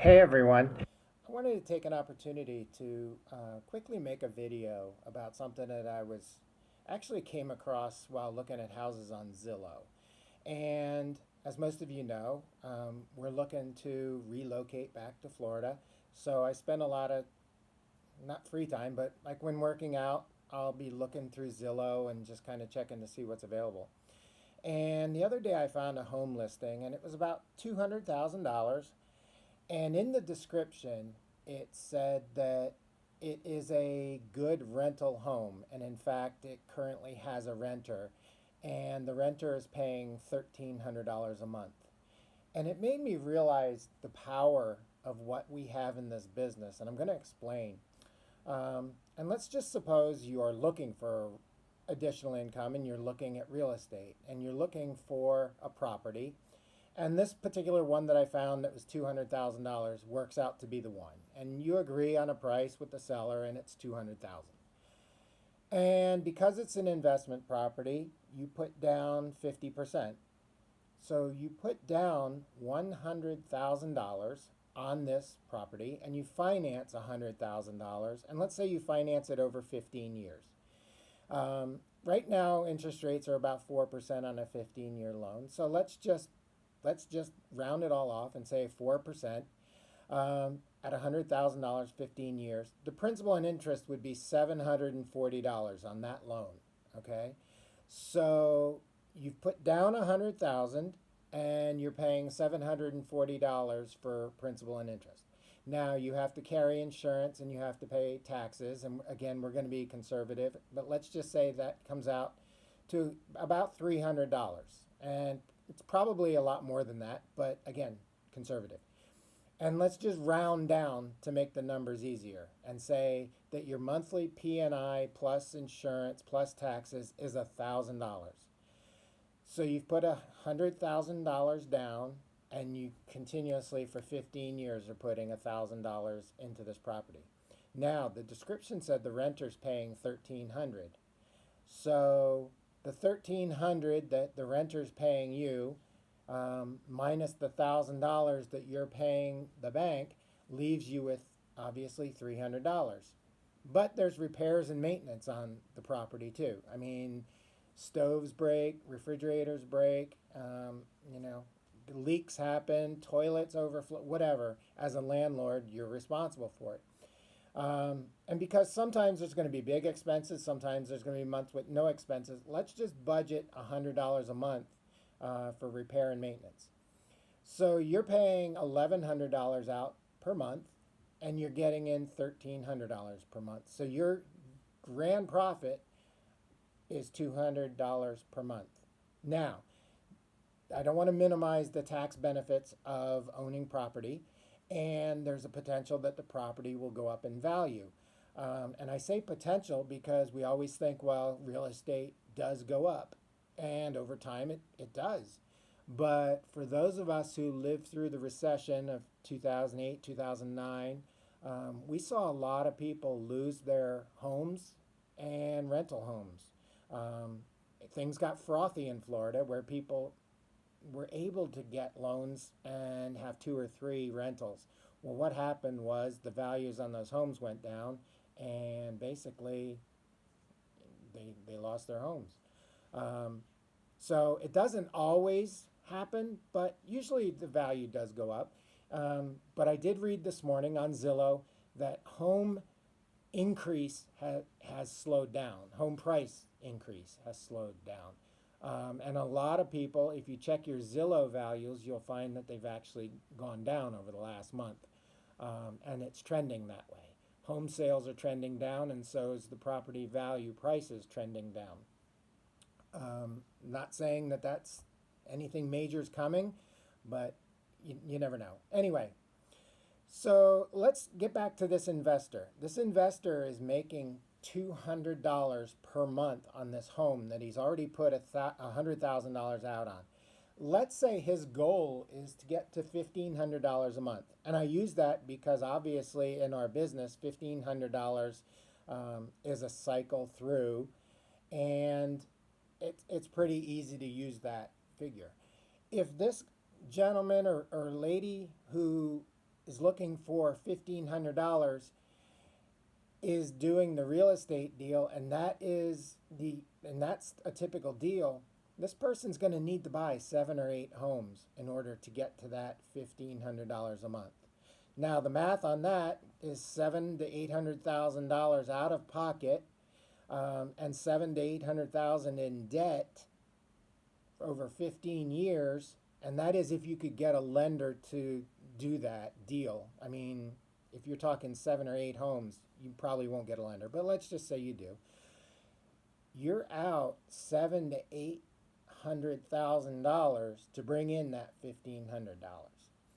Hey everyone. I wanted to take an opportunity to quickly make a video about something that I was actually came across while looking at houses on Zillow. And as most of you know, we're looking to relocate back to Florida. So I spend a lot of, not free time, but like when working out, I'll be looking through Zillow and just kind of checking to see what's available. And the other day I found a home listing and it was about $200,000. And in the description, it said that it is a good rental home. And in fact, it currently has a renter. And the renter is paying $1,300 a month. And it made me realize the power of what we have in this business. And I'm going to explain. And let's just suppose you are looking for additional income and you're looking at real estate and you're looking for a property, and this particular one that I found that was $200,000 works out to be the one. And you agree on a price with the seller and it's 200,000. And because it's an investment property, you put down 50%. So you put down $100,000 on this property and you finance $100,000. And let's say you finance it over 15 years. Right now, interest rates are about 4% on a 15-year loan. So let's just round it all off and say 4% at $100,000, 15 years. The principal and interest would be $740 on that loan. Okay, so you've put down 100,000 and you're paying $740 for principal and interest. Now you have to carry insurance and you have to pay taxes. And again, we're going to be conservative, but let's just say that comes out to about $300. And it's probably a lot more than that, but again, conservative. And let's just round down to make the numbers easier and say that your monthly P&I plus insurance plus taxes is $1,000. So you've put $100,000 down and you continuously for 15 years are putting $1,000 into this property. Now, the description said the renter's paying $1,300. So the 1,300 that the renter's paying you, minus the $1,000 that you're paying the bank, leaves you with obviously $300. But there's repairs and maintenance on the property too. I mean, stoves break, refrigerators break, leaks happen, toilets overflow, whatever. As a landlord, you're responsible for it. And because sometimes there's going to be big expenses, sometimes there's going to be months with no expenses, let's just budget $100 a month for repair and maintenance. So you're paying $1,100 out per month and you're getting in $1,300 per month. So your grand profit is $200 per month. Now, I don't want to minimize the tax benefits of owning property, and there's a potential that the property will go up in value. And I say potential because we always think, well, real estate does go up, and over time it does. But for those of us who lived through the recession of 2008, 2009, we saw a lot of people lose their homes and rental homes. Um, Things got frothy in Florida where people were able to get loans and have two or three rentals. Well, what happened was the values on those homes went down, and basically they lost their homes. Um, so it doesn't always happen, but usually the value does go up. But I did read this morning on Zillow that home increase has slowed down. Home price increase has slowed down. And a lot of people, if you check your Zillow values, you'll find that they've actually gone down over the last month. And it's trending that way. Home sales are trending down, and so is the property value prices trending down. Not saying that that's anything major is coming, but you never know. Anyway, so let's get back to this investor. This investor is making $200 per month on this home that he's already put $100,000 out on. Let's say his goal is to get to $1,500 a month. And I use that because obviously in our business, $1,500 is a cycle through, and it's pretty easy to use that figure. If this gentleman or lady who is looking for $1,500 is doing the real estate deal, and that's a typical deal. This person's going to need to buy 7 or 8 homes in order to get to that $1,500 a month. Now the math on that is $700,000 to $800,000 out of pocket, and 700,000 to 800,000 in debt for over 15 years, and that is if you could get a lender to do that deal. I mean, if you're talking 7 or 8 homes, you probably won't get a lender, but let's just say you do. You're out $700,000 to $800,000 to bring in that $1,500.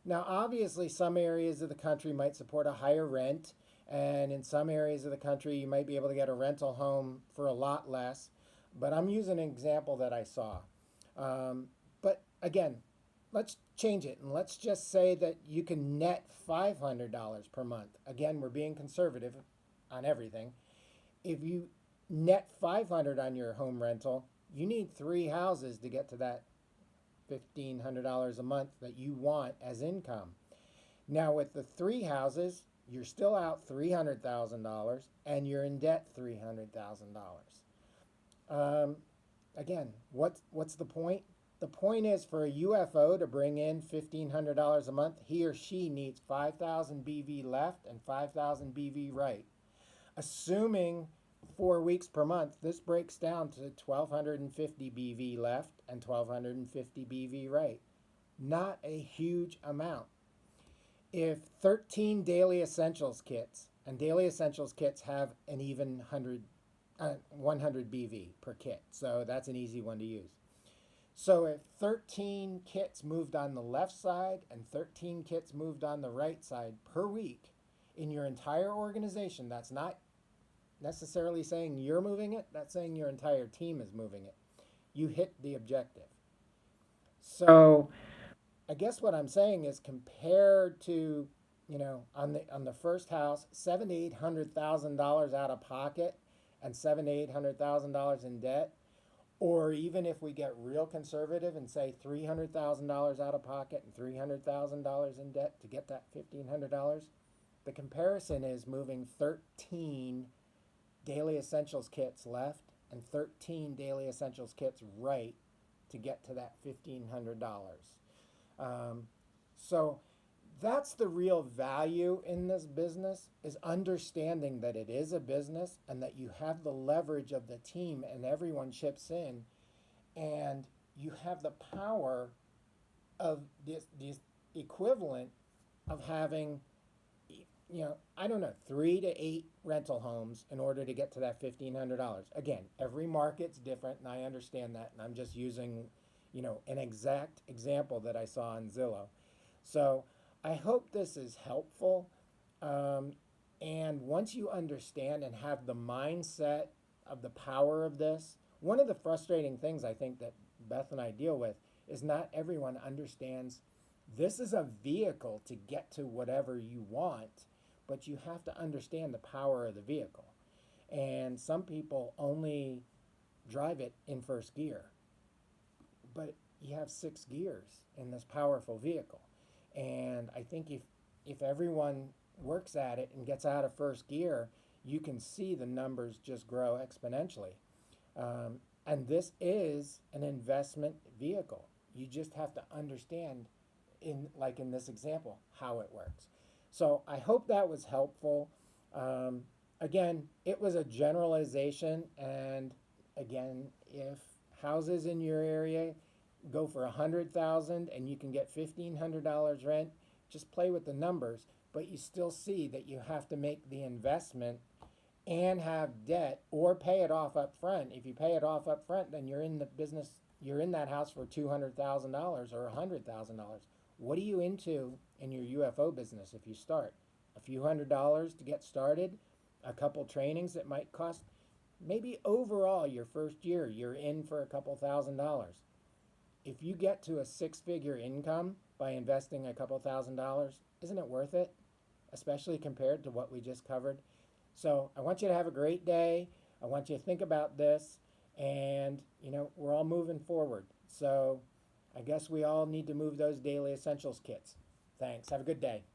Now, obviously, some areas of the country might support a higher rent, and in some areas of the country, you might be able to get a rental home for a lot less. But I'm using an example that I saw. But again, let's change it and let's just say that you can net $500 per month. Again, we're being conservative on everything. If you net $500 on your home rental, you need 3 houses to get to that $1,500 a month that you want as income. Now with the 3 houses, you're still out $300,000 and you're in debt $300,000. Again, what's the point? The point is for a UFO to bring in $1,500 a month, he or she needs 5,000 BV left and 5,000 BV right. Assuming 4 weeks per month, this breaks down to 1,250 BV left and 1,250 BV right. Not a huge amount. If 13 daily essentials kits, and daily essentials kits have an even 100 BV per kit, so that's an easy one to use. So if 13 kits moved on the left side and 13 kits moved on the right side per week in your entire organization, that's not necessarily saying you're moving it, that's saying your entire team is moving it. You hit the objective. So I guess what I'm saying is compared to, on the first house, $700,000 to $800,000 out of pocket and $700,000 to $800,000 in debt, or even if we get real conservative and say $300,000 out of pocket and $300,000 in debt to get that $1,500, the comparison is moving 13 daily essentials kits left and 13 daily essentials kits right to get to that $1,500. So that's the real value in this business, is understanding that it is a business and that you have the leverage of the team and everyone chips in, and you have the power of this equivalent of having, I don't know, 3 to 8 rental homes in order to get to that $1,500. Again, every market's different, and I understand that, and I'm just using, an exact example that I saw on Zillow. So I hope this is helpful. And once you understand and have the mindset of the power of this, one of the frustrating things I think that Beth and I deal with is not everyone understands this is a vehicle to get to whatever you want, but you have to understand the power of the vehicle. And some people only drive it in first gear, but you have 6 gears in this powerful vehicle. And I think if everyone works at it and gets out of first gear, you can see the numbers just grow exponentially. And this is an investment vehicle. You just have to understand, in this example, how it works. So I hope that was helpful. Again, it was a generalization, and again, if houses in your area go for $100,000 and you can get $1,500 rent, just play with the numbers, but you still see that you have to make the investment and have debt or pay it off up front. If you pay it off up front, then you're in the business, you're in that house for $200,000 or $100,000. What are you into in your UFO business if you start? A few $100s to get started, a couple trainings that might cost, maybe overall your first year, you're in for a couple $1,000s. If you get to a 6-figure income by investing a couple $1,000s, isn't it worth it? Especially compared to what we just covered. So I want you to have a great day. I want you to think about this, and we're all moving forward. So I guess we all need to move those daily essentials kits. Thanks. Have a good day.